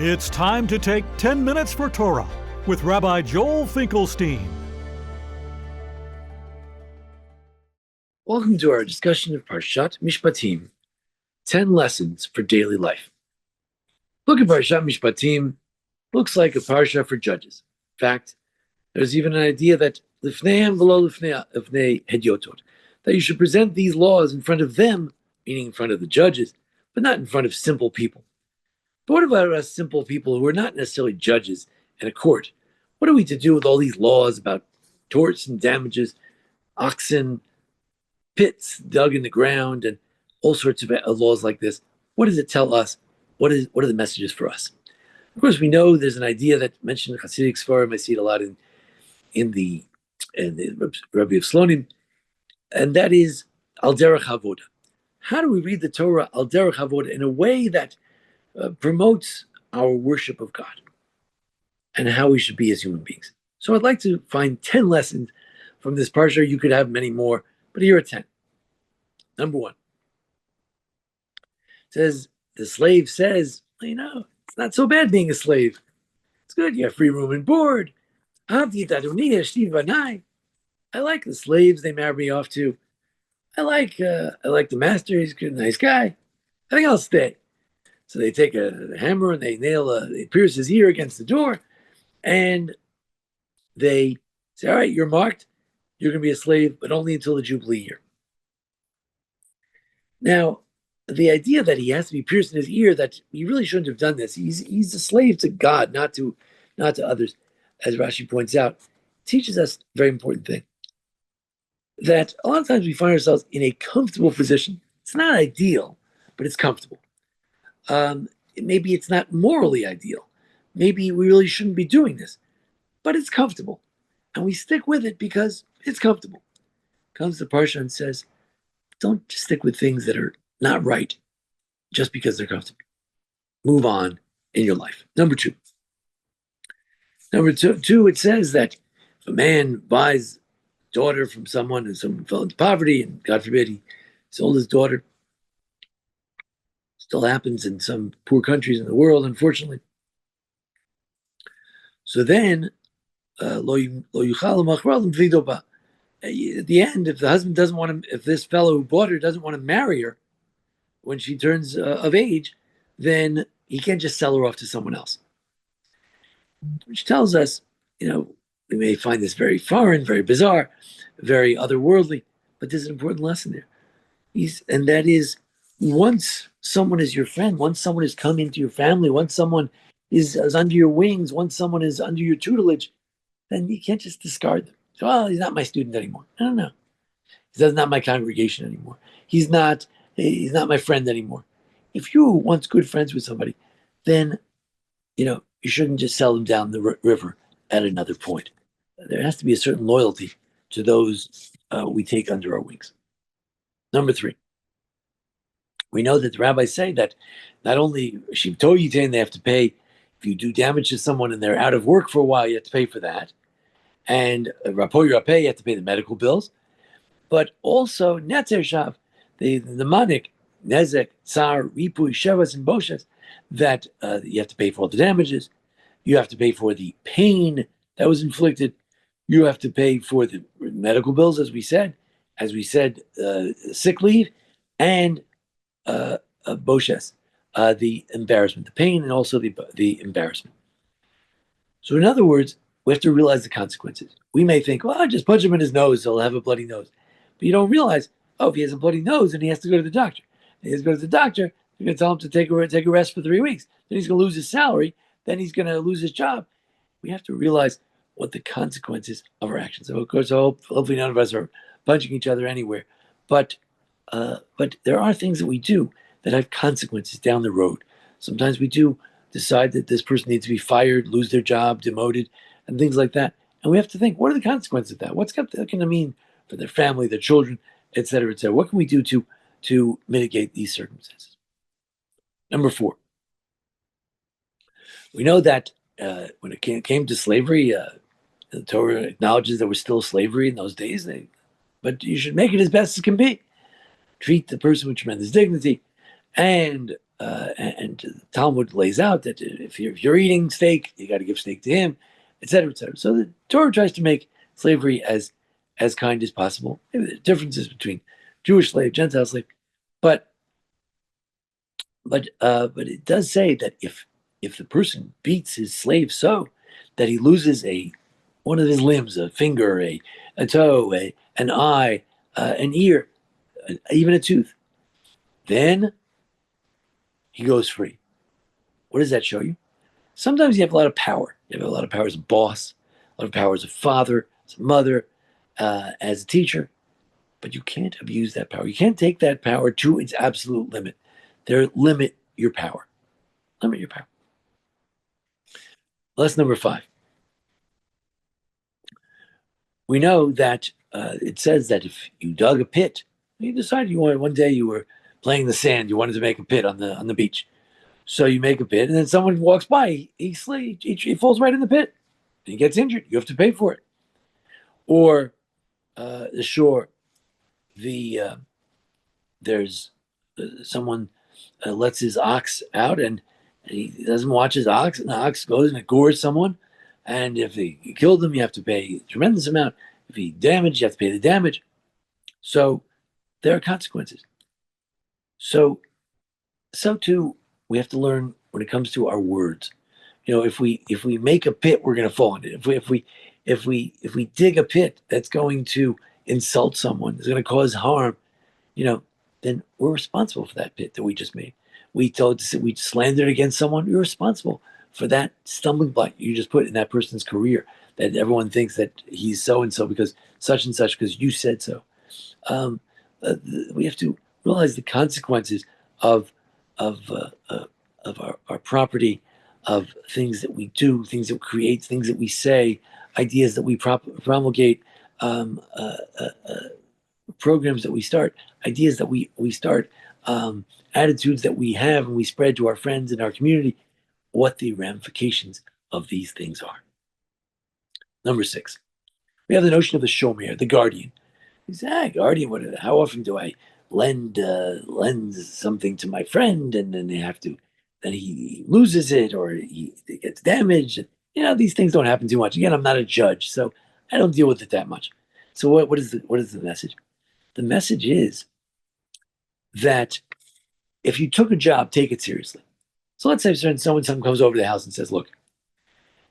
It's time to take 10 minutes for Torah with Rabbi Joel Finkelstein. Welcome to our discussion of Parshat Mishpatim, 10 lessons for daily life. Look at Parshat Mishpatim, looks like a parsha for judges. In fact, there's even an idea that lifneihem v'lo lifnei hedyotot, that you should present these laws in front of them, meaning in front of the judges, but not in front of simple people. But what about us simple people who are not necessarily judges in a court? What are we to do with all these laws about torts and damages, oxen, pits dug in the ground, and all sorts of laws like this? What does it tell us? What are the messages for us? Of course, we know there's an idea that mentioned in Hasidic Sfarim. I see it a lot in the Rabbi of Slonim, and that is al derech havoda. How do we read the Torah al derech havoda in a way that promotes our worship of God and how we should be as human beings? So I'd like to find 10 lessons from this parsha. You could have many more, but here are 10. Number 1. It says, the slave says, it's not so bad being a slave. It's good. You have free room and board. I like the slaves they marry me off to. I like the master. He's a good, nice guy. I think I'll stay. So they take a hammer and they pierce his ear against the door, and they say, all right, you're marked. You're going to be a slave, but only until the Jubilee year. Now, the idea that he has to be pierced in his ear, that he really shouldn't have done this. He's a slave to God, not to others, as Rashi points out, teaches us a very important thing. That a lot of times we find ourselves in a comfortable position. It's not ideal, but it's comfortable. Maybe it's not morally ideal. Maybe we really shouldn't be doing this, but it's comfortable. And we stick with it because it's comfortable. Comes the Parsha and says, don't just stick with things that are not right just because they're comfortable. Move on in your life. Number two, it says that if a man buys daughter from someone and someone fell into poverty and God forbid he sold his daughter, still happens in some poor countries in the world, unfortunately. So then, at the end, if the husband doesn't want to, if this fellow who bought her doesn't want to marry her when she turns of age, then he can't just sell her off to someone else. Which tells us, we may find this very foreign, very bizarre, very otherworldly, but there's an important lesson there. And that is, once someone is your friend, once someone has come into your family, once someone is under your wings, once someone is under your tutelage, then you can't just discard them. So, well, he's not my student anymore. I don't know. He's not my congregation anymore. He's not my friend anymore. If you were once good friends with somebody, then, you shouldn't just sell them down the river at another point. There has to be a certain loyalty to those we take under our wings. Number 3. We know that the rabbis say that not only Shivto Yitain, they have to pay if you do damage to someone and they're out of work for a while, you have to pay for that. And Rapo Rapeh, you have to pay the medical bills. But also Netzer Shav, the manik, Nezek, Tsar, Ripui, Shevas, and Boshes, that you have to pay for all the damages. You have to pay for the pain that was inflicted. You have to pay for the medical bills, as we said, sick leave, and Boshes, the embarrassment, the pain, and also the embarrassment. So in other words, we have to realize the consequences. We may think, well, I'll just punch him in his nose, he'll have a bloody nose. But you don't realize, if he has a bloody nose, then he has to go to the doctor. He has to go to the doctor, they're going to tell him to take a rest for 3 weeks. Then he's going to lose his salary. Then he's going to lose his job. We have to realize what the consequences of our actions. So of course, hopefully none of us are punching each other anywhere. But there are things that we do that have consequences down the road. Sometimes we do decide that this person needs to be fired, lose their job, demoted, and things like that. And we have to think, what are the consequences of that? What's that going to mean for their family, their children, et cetera, et cetera? What can we do to mitigate these circumstances? Number 4, we know that when it came to slavery, the Torah acknowledges there was still slavery in those days, but you should make it as best as can be. Treat the person with tremendous dignity, and and the Talmud lays out that if you're eating steak, you got to give steak to him, etc., etc. So the Torah tries to make slavery as kind as possible. Maybe the differences between Jewish slave, Gentile slave, but but it does say that if the person beats his slave so that he loses one of his limbs, a finger, a toe, an eye, an ear, even a tooth, then he goes free. What does that show you? Sometimes you have a lot of power. You have a lot of power as a boss, a lot of power as a father, as a mother, as a teacher, but you can't abuse that power. You can't take that power to its absolute limit. Limit your power. Limit your power. Lesson number 5. We know that it says that if you dug a pit, you decided one day you were playing the sand, you wanted to make a pit on the beach. So you make a pit, and then someone walks by, he falls right in the pit, and he gets injured. You have to pay for it. Or the shore, there's someone lets his ox out, and he doesn't watch his ox, and the ox goes and it gores someone. And if he killed him, you have to pay a tremendous amount. If he damaged, you have to pay the damage. So there are consequences. So too, we have to learn when it comes to our words. If we make a pit, we're going to fall in it. If we dig a pit that's going to insult someone, it's going to cause harm, then we're responsible for that pit that we just made. We slandered against someone. You're responsible for that stumbling block you just put in that person's career. That everyone thinks that he's so and so because such and such because you said so. We have to realize the consequences of our property, of things that we do, things that we create, things that we say, ideas that we promulgate, programs that we start, ideas that we start, attitudes that we have and we spread to our friends in our community, what the ramifications of these things are. Number 6, we have the notion of the shomer, the guardian. Guardian, how often do I lend something to my friend and then then he loses it or it gets damaged. These things don't happen too much. Again, I'm not a judge, so I don't deal with it that much. So what is the message? The message is that if you took a job, take it seriously. So let's say someone comes over to the house and says, "Look,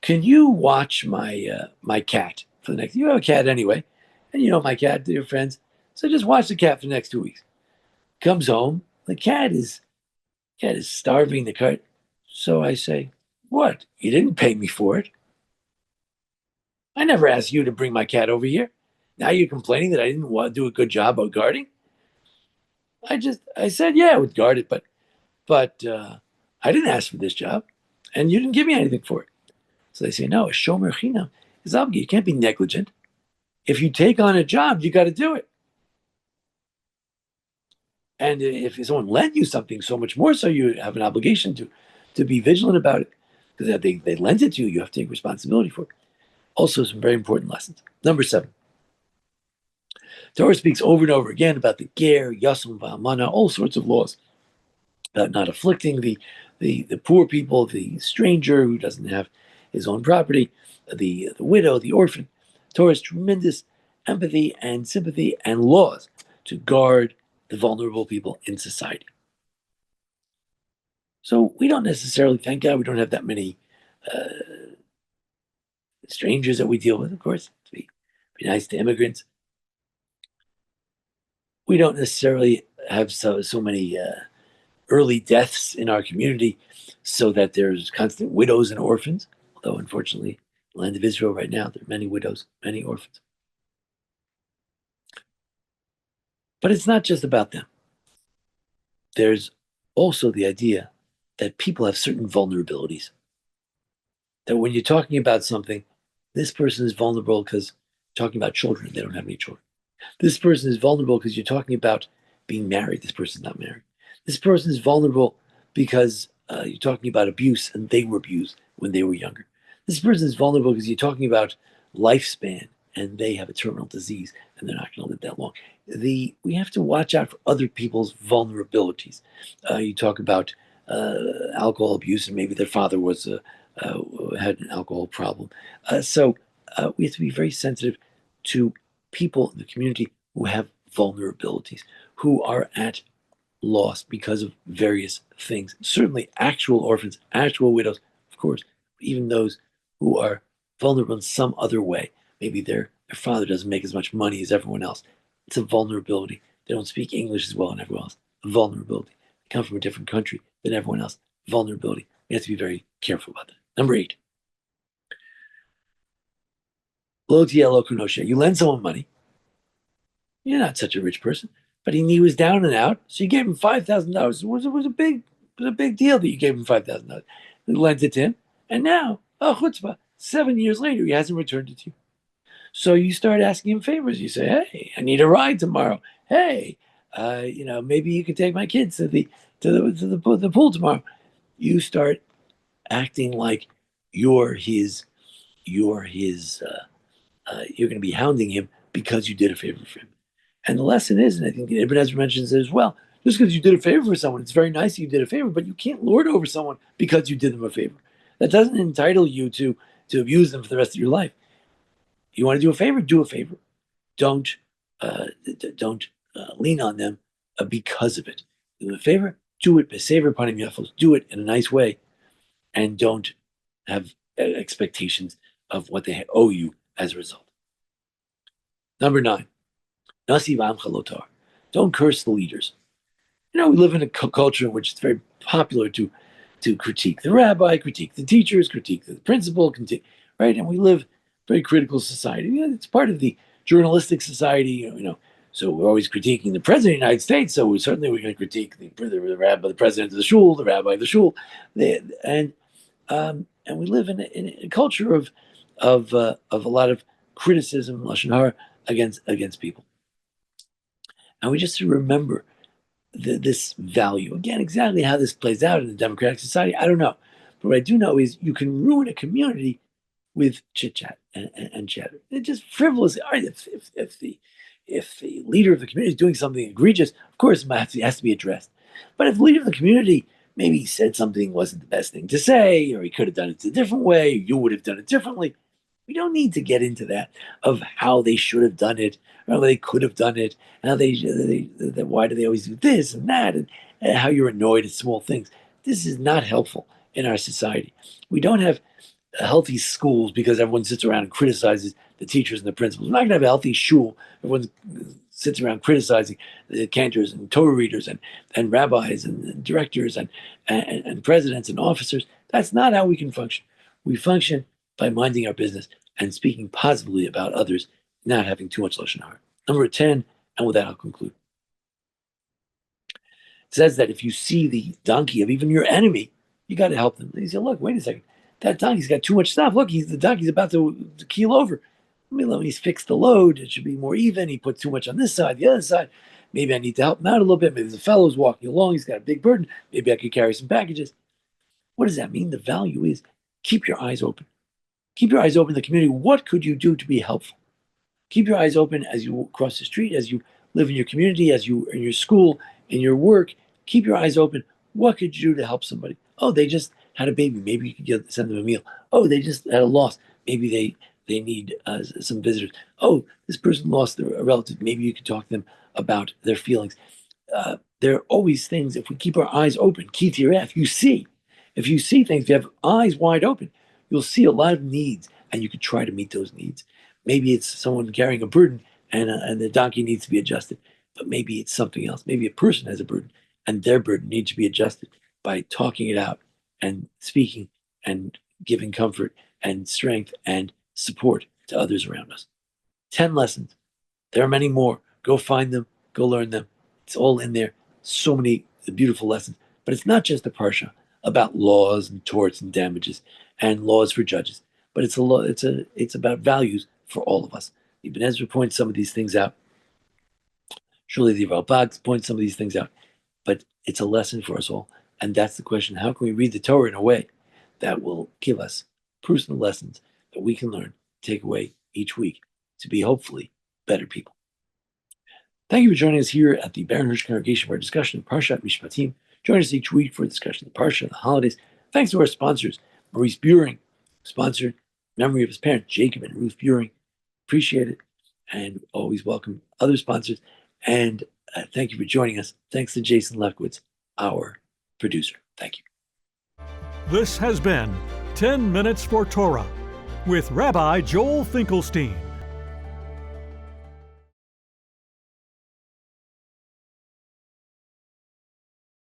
can you watch my cat for the next?" You have a cat anyway, and you know my cat, they're your friends. So just watch the cat for the next 2 weeks. Comes home, the cat is starving the cat. So I say, "What? You didn't pay me for it. I never asked you to bring my cat over here. Now you're complaining that I didn't want to do a good job of guarding." I said, "Yeah, I would guard it, but I didn't ask for this job, and you didn't give me anything for it." So they say, "No, a shomer chinam is obligated. You can't be negligent. If you take on a job, you got to do it. And if someone lent you something, so much more so you have an obligation to be vigilant about it, because if they lent it to you, you have to take responsibility for it." Also, some very important lessons. Number 7. Torah speaks over and over again about the ger, yasum, va'amana, all sorts of laws about not afflicting the poor people, the stranger who doesn't have his own property, the widow, the orphan. Torah has tremendous empathy and sympathy and laws to guard the vulnerable people in society. So we don't necessarily, thank God, we don't have that many strangers that we deal with. Of course, to be nice to immigrants. We don't necessarily have so many early deaths in our community, so that there's constant widows and orphans. Although, unfortunately, in the land of Israel right now, there are many widows, many orphans. But it's not just about them. There's also the idea that people have certain vulnerabilities. That when you're talking about something, this person is vulnerable because talking about children, they don't have any children. This person is vulnerable because you're talking about being married. This person's not married. This person is vulnerable because you're talking about abuse and they were abused when they were younger. This person is vulnerable because you're talking about lifespan and they have a terminal disease and they're not going to live that long. We have to watch out for other people's vulnerabilities. You talk about alcohol abuse, and maybe their father was had an alcohol problem. So we have to be very sensitive to people in the community who have vulnerabilities, who are at loss because of various things. Certainly, actual orphans, actual widows, of course, even those who are vulnerable in some other way. Maybe their father doesn't make as much money as everyone else. It's a vulnerability. They don't speak English as well as everyone else. Vulnerability. They come from a different country than everyone else. Vulnerability. We have to be very careful about that. Number 8. Lo tieh lo kunoshe. You lend someone money. You're not such a rich person, but he was down and out, so you gave him $5,000. It was a big deal that you gave him $5,000. You lent it to him, and now, oh chutzpah, 7 years later, he hasn't returned it to you. So you start asking him favors. You say, "Hey, I need a ride tomorrow. Hey, maybe you could take my kids to the pool tomorrow." You start acting like you're his you're going to be hounding him because you did a favor for him. And the lesson is, and I think Ibn Ezra mentions it as well, just because you did a favor for someone, it's very nice that you did a favor, but you can't lord over someone because you did them a favor. That doesn't entitle you to abuse them for the rest of your life. You want to do a favor, do a favor. Don't don't lean on them because of it. Do them a favor, do it. Do it in a nice way, and don't have expectations of what they owe you as a result. Number 9. Nasiv Amcha Lotar. Don't curse the leaders. We live in a culture in which it's very popular to critique the rabbi, critique the teachers, critique the principal, right? And we live a very critical society. It's part of the journalistic society, So we're always critiquing the president of the United States. So we're going to critique the rabbi, the president of the shul, the rabbi of the shul, and we live in a culture of a lot of criticism, lashon hara, against people. And we just remember this value. Again, exactly how this plays out in a democratic society, I don't know. But what I do know is you can ruin a community with chit chat and chatter. It's just frivolous. All right, if the leader of the community is doing something egregious, of course it has to be addressed. But if the leader of the community maybe he said something wasn't the best thing to say, or he could have done it a different way, you would have done it differently. We don't need to get into that of how they should have done it, or how they could have done it, and why do they always do this and that, and how you're annoyed at small things. This is not helpful in our society. We don't have healthy schools because everyone sits around and criticizes the teachers and the principals. We're not going to have a healthy shul. Everyone sits around criticizing the cantors and Torah readers and rabbis and directors and presidents and officers. That's not how we can function. We function by minding our business and speaking positively about others, not having too much lashon hara. Number 10, and with that I'll conclude. It says that if you see the donkey of even your enemy, you got to help them. He said, look, wait a second. That donkey's got too much stuff. Look, the donkey's about to keel over. Let me fix the load. It should be more even. He put too much on this side, the other side. Maybe I need to help him out a little bit. Maybe the fellow's walking along. He's got a big burden. Maybe I could carry some packages. What does that mean? The value is keep your eyes open. Keep your eyes open in the community. What could you do to be helpful? Keep your eyes open as you cross the street, as you live in your community, as you in your school, in your work. Keep your eyes open. What could you do to help somebody? Oh, they just had a baby. Maybe you could send them a meal. Oh, they just had a loss. Maybe they need some visitors. Oh, this person lost a relative. Maybe you could talk to them about their feelings. There are always things, if we keep our eyes open, key to your if you see things, if you have eyes wide open, you'll see a lot of needs and you could try to meet those needs. Maybe it's someone carrying a burden and the donkey needs to be adjusted, but maybe it's something else. Maybe a person has a burden and their burden needs to be adjusted by talking it out and speaking and giving comfort and strength and support to others around us. 10 lessons. There are many more. Go find them, go learn them. It's all in there. So many beautiful lessons. But it's not just a parsha about laws and torts and damages and laws for judges, but it's about values for all of us. Ibn Ezra points some of these things out. Surely the Ralbag points some of these things out. But it's a lesson for us all. And that's the question. How can we read the Torah in a way that will give us personal lessons that we can learn, take away each week to be hopefully better people? Thank you for joining us here at the Baron Hirsch Congregation for our discussion of Parshat Mishpatim. Join us each week for a discussion of the Parsha and the holidays. Thanks to our sponsors, Maurice Buring, sponsored memory of his parents, Jacob and Ruth Buring. Appreciate it, and always welcome other sponsors. And thank you for joining us. Thanks to Jason Lefkowitz, our producer. Thank you. This has been 10 Minutes for Torah with Rabbi Joel Finkelstein.